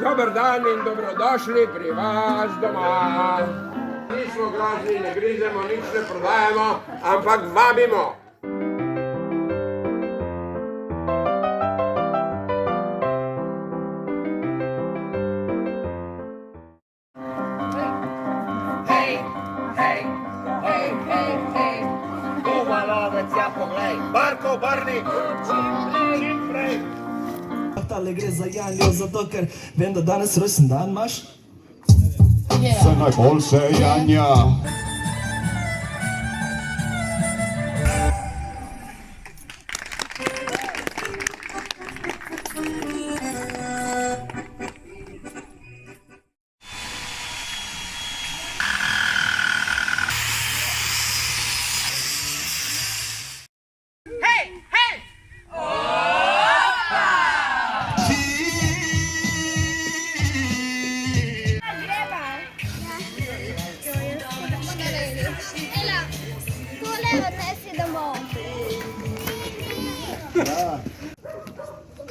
Dober dan in dobrodošli pri vas doma. Nismo grozni, ne grizemo, nič ne prodajamo, ampak vabimo. Hej, Kumanovec, ja poglej, Marko, Barnik, čim prej. Tale gre za Janjo, zato ker vem, da danes rojsten dan imaš. Vse najboljše, Janja.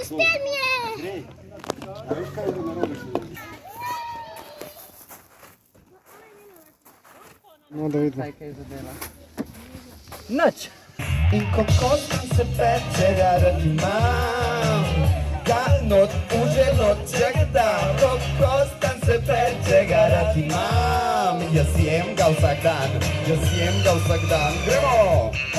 Uspel mi je! No, da vidimo. Nič. In kako se peče, rad imam, ga not v želodček dam. Kako se peče, rad imam, jaz jem ga vsak dan, gremo!